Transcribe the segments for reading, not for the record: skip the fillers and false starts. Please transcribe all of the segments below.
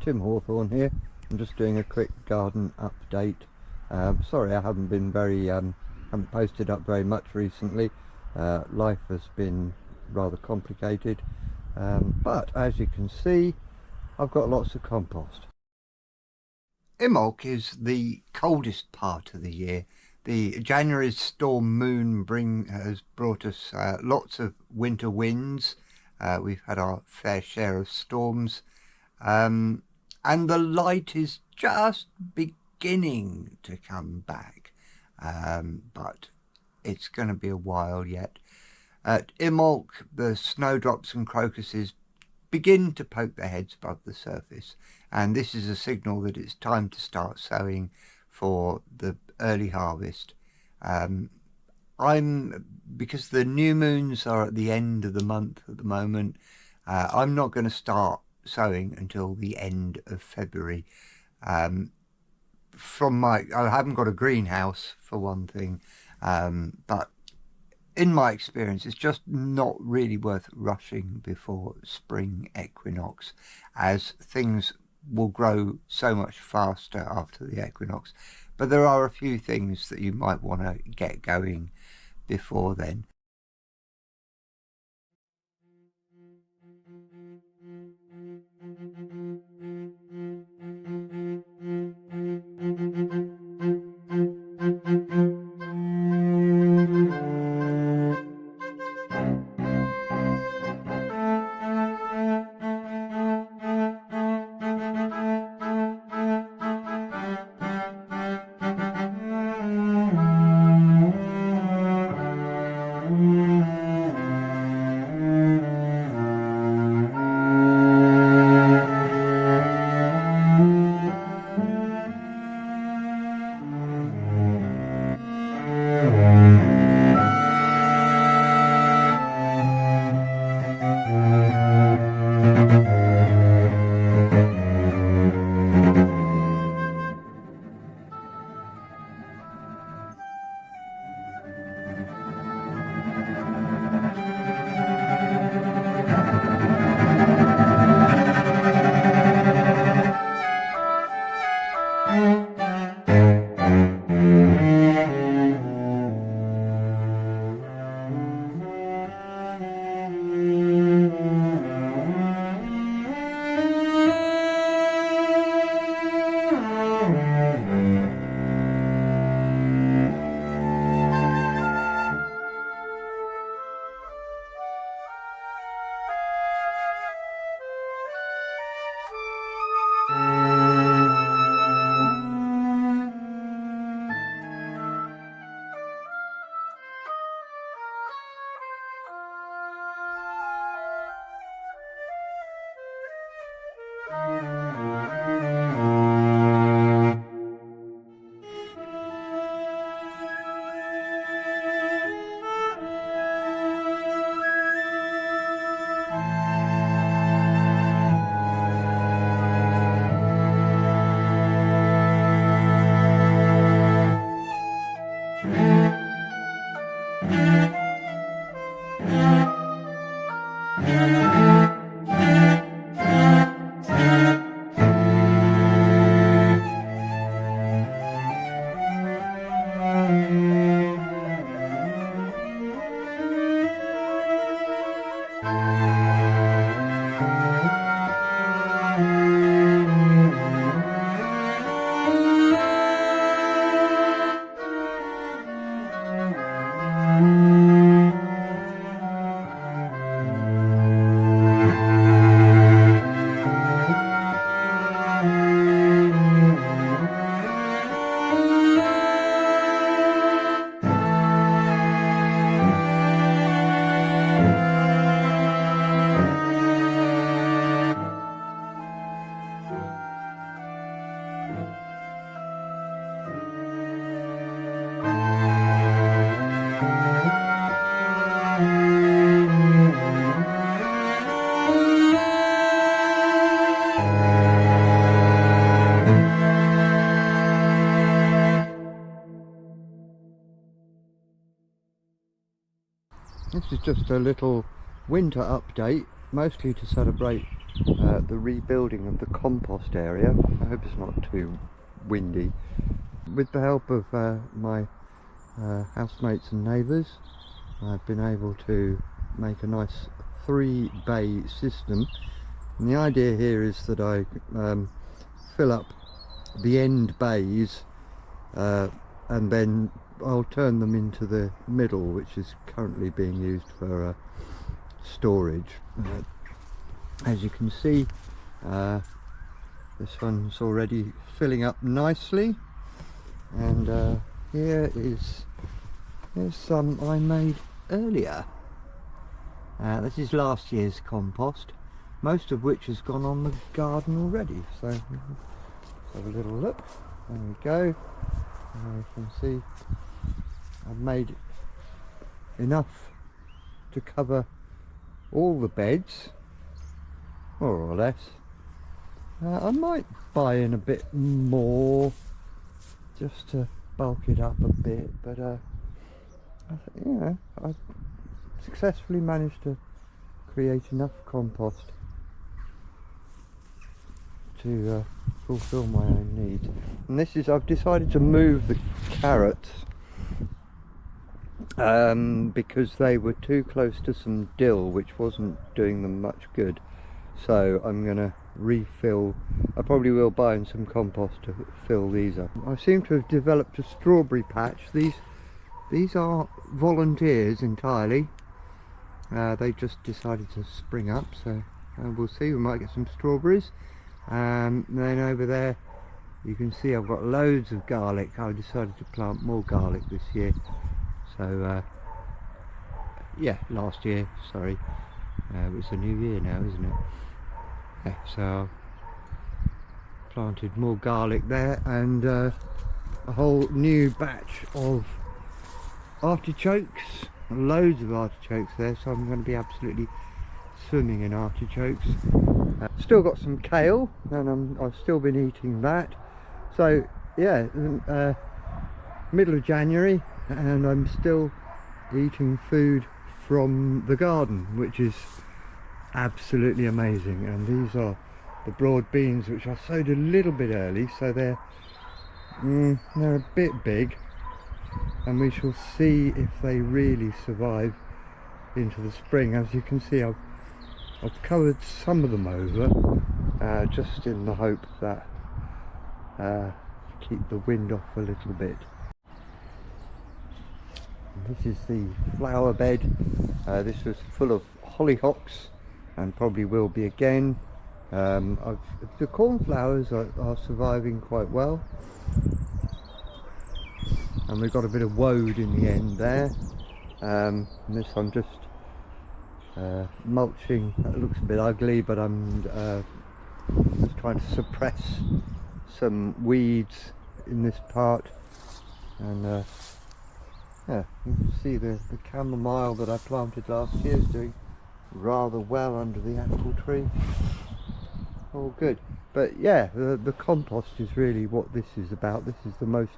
Tim Hawthorne here. I'm just doing a quick garden update. Sorry I haven't been haven't posted up very much recently. Life has been rather complicated, but as you can see, I've got lots of compost. Imbolc is the coldest part of the year. The January's storm moon has brought us lots of winter winds. We've had our fair share of storms, and the light is just beginning to come back, but it's going to be a while yet. At Imbolc, the snowdrops and crocuses begin to poke their heads above the surface, and this is a signal that it's time to start sowing for the early harvest. Because the new moons are at the end of the month at the moment, I'm not going to start sowing until the end of February. I haven't got a greenhouse for one thing, but in my experience, it's just not really worth rushing before spring equinox, as things will grow so much faster after the equinox. But there are a few things that you might want to get going before then. This is just a little winter update. mostly to celebrate the rebuilding of the compost area. I hope it's not too windy. With the help of my housemates and neighbours, I've been able to make a nice 3-bay system, and the idea here is that I fill up the end bays and then I'll turn them into the middle, which is currently being used for storage. As you can see, this one's already filling up nicely, and here's some I made earlier. This is last year's compost, most of which has gone on the garden already, so let's have a little look. There we go. You can see I've made enough to cover all the beds, more or less. I might buy in a bit more just to bulk it up a bit, but I've successfully managed to create enough compost to fulfill my own needs. And this is, I've decided to move the carrots because they were too close to some dill, which wasn't doing them much good. So I'm going to refill. I probably will buy in some compost to fill these up. I seem to have developed a strawberry patch. These are volunteers entirely. They just decided to spring up, so we'll see. We might get some strawberries. Then over there you can see I've got loads of garlic. I decided to plant more garlic this year, so yeah, last year, sorry. It's a new year now, isn't it? Yeah, so I planted more garlic there, and a whole new batch of artichokes, loads of artichokes there, so I'm going to be absolutely swimming in artichokes. Still got some kale, and I've still been eating that. So yeah, middle of January, and I'm still eating food from the garden, which is absolutely amazing. And these are the broad beans, which I sowed a little bit early, so they're a bit big, and we shall see if they really survive into the spring. As you can see, I've covered some of them over, just in the hope that keep the wind off a little bit. And this is the flower bed. This was full of hollyhocks, and probably will be again. The cornflowers are surviving quite well, and we've got a bit of woad in the end there. And this I'm just mulching. It looks a bit ugly, but I'm just trying to suppress some weeds in this part. And yeah, you can see the chamomile that I planted last year is doing rather well under the apple tree. All good. But yeah, the compost is really what this is about. This is the most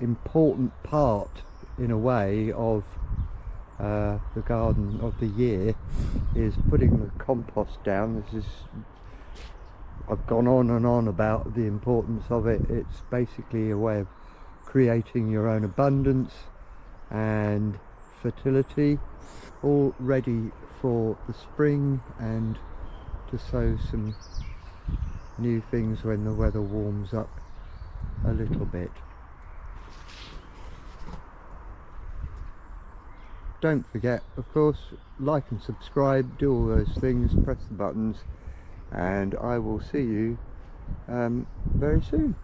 important part, in a way, of the garden of the year, is putting the compost down. This is, I've gone on and on about the importance of it. It's basically a way of creating your own abundance and fertility, all ready for the spring, and to sow some new things when the weather warms up a little bit. Don't forget, of course, like and subscribe, do all those things, press the buttons, and I will see you very soon.